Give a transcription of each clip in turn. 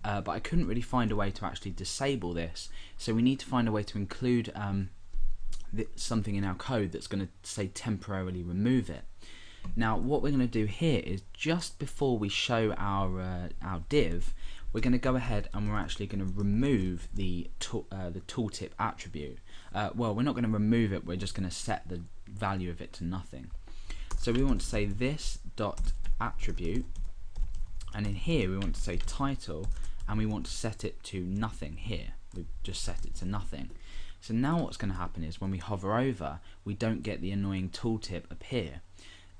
but I couldn't really find a way to actually disable this, so we need to find a way to include something in our code that's going to say temporarily remove it. Now what we're going to do here is, just before we show our div, we're going to go ahead and we're actually going to remove the tooltip attribute. Well, we're not going to remove it, we're just going to set the value of it to nothing. So we want to say this dot attribute, and in here we want to say title, and we want to set it to nothing here. We've just set it to nothing. So now what's going to happen is when we hover over, we don't get the annoying tooltip appear.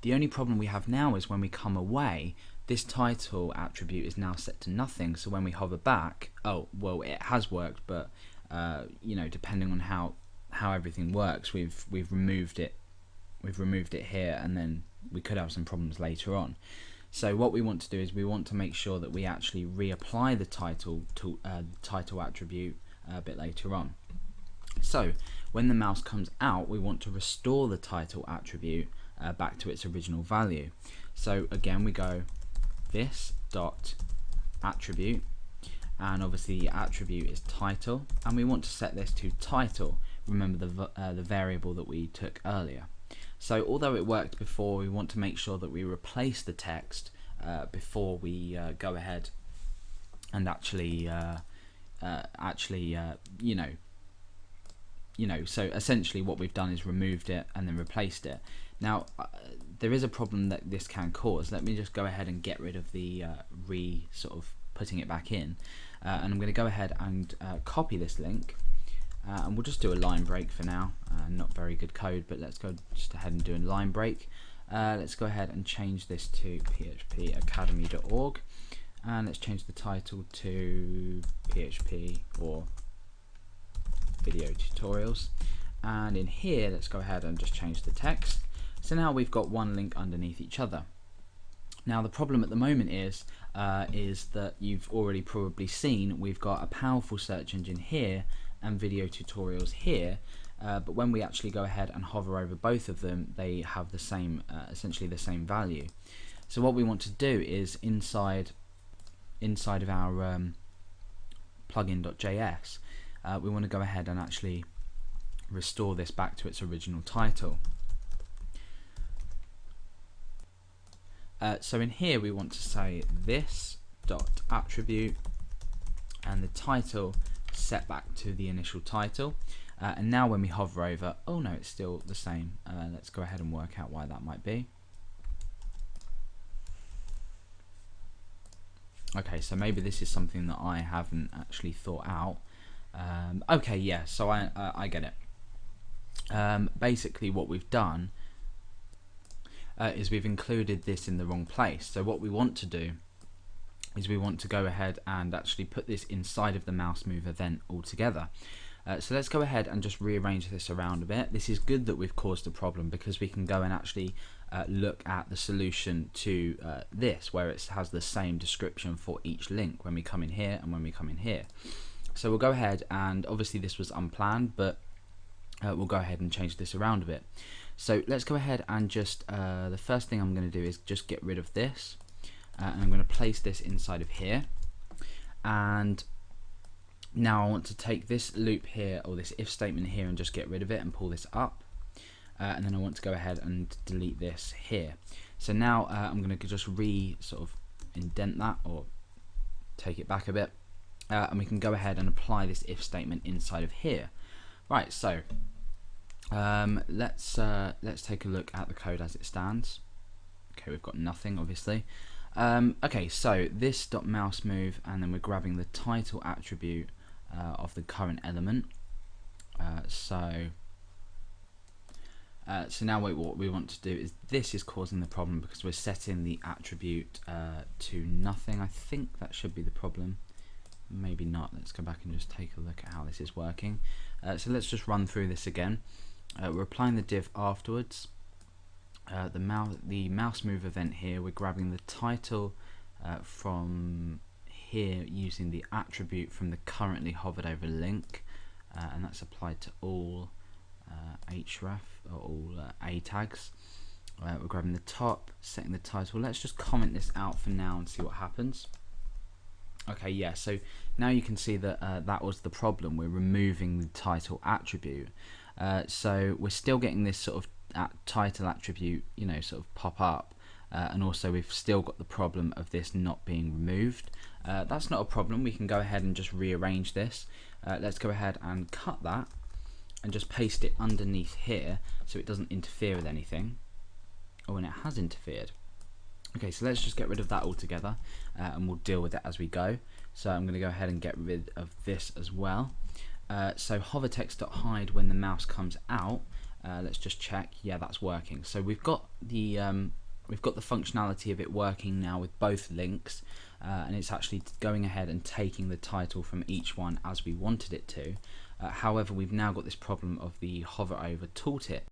The only problem we have now is when we come away, this title attribute is now set to nothing, so when we hover back, oh well, it has worked, but you know, depending on how everything works, we've removed it here, and then we could have some problems later on. So what we want to do is we want to make sure that we actually reapply the title attribute a bit later on. So when the mouse comes out, we want to restore the title attribute back to its original value. So again, we go this dot attribute, and obviously the attribute is title, and we want to set this to title. Remember the variable that we took earlier. So although it worked before, we want to make sure that we replace the text before we go ahead and actually so essentially what we've done is removed it and then replaced it. Now there is a problem that this can cause. Let me just go ahead and get rid of the sort of putting it back in, and I'm going to go ahead and copy this link, and we'll just do a line break for now. Not very good code, but let's go just ahead and do a line break. Let's go ahead and change this to phpacademy.org, and let's change the title to PHP or video tutorials, and in here let's go ahead and just change the text. So now we've got one link underneath each other. Now the problem at the moment is that you've already probably seen we've got a powerful search engine here and video tutorials here, but when we actually go ahead and hover over both of them, they have the same essentially the same value. So what we want to do is inside of our plugin.js, we want to go ahead and actually restore this back to its original title. So in here we want to say this dot attribute and the title set back to the initial title, and now when we hover over, oh no, it's still the same. Let's go ahead and work out why that might be. Okay, so maybe this is something that I haven't actually thought out. Okay, yeah, so I get it. Basically what we've done is we've included this in the wrong place. So what we want to do is we want to go ahead and actually put this inside of the mouse move event altogether. So let's go ahead and just rearrange this around a bit. This is good that we've caused a problem, because we can go and actually look at the solution to this, where it has the same description for each link when we come in here and when we come in here. So we'll go ahead, and obviously this was unplanned, but we'll go ahead and change this around a bit. So let's go ahead and just the first thing I'm going to do is just get rid of this, and I'm going to place this inside of here. And now I want to take this loop here, or this if statement here, and just get rid of it and pull this up, and then I want to go ahead and delete this here. So now I'm going to just sort of indent that, or take it back a bit, and we can go ahead and apply this if statement inside of here. Right, so let's take a look at the code as it stands. Okay, we've got nothing, obviously. Okay, so this dot mouse move, and then we're grabbing the title attribute of the current element. So now what we want to do is, this is causing the problem because we're setting the attribute to nothing. I think that should be the problem. Maybe not. Let's go back and just take a look at how this is working. So let's just run through this again. We're applying the div afterwards. The mouse move event here, we're grabbing the title from here using the attribute from the currently hovered over link, and that's applied to all href, or all a tags. We're grabbing the top, setting the title. Let's just comment this out for now and see what happens. Okay, yeah, so now you can see that that was the problem. We're removing the title attribute. So we're still getting this sort of title attribute, you know, sort of pop up. And also we've still got the problem of this not being removed. That's not a problem. We can go ahead and just rearrange this. Let's go ahead and cut that and just paste it underneath here so it doesn't interfere with anything. Oh, and it has interfered. Okay, so let's just get rid of that altogether, and we'll deal with it as we go. So I'm going to go ahead and get rid of this as well. So hover text.hide when the mouse comes out. Let's just check. Yeah, that's working. So we've got the functionality of it working now with both links, and it's actually going ahead and taking the title from each one as we wanted it to. However, we've now got this problem of the hover over tooltip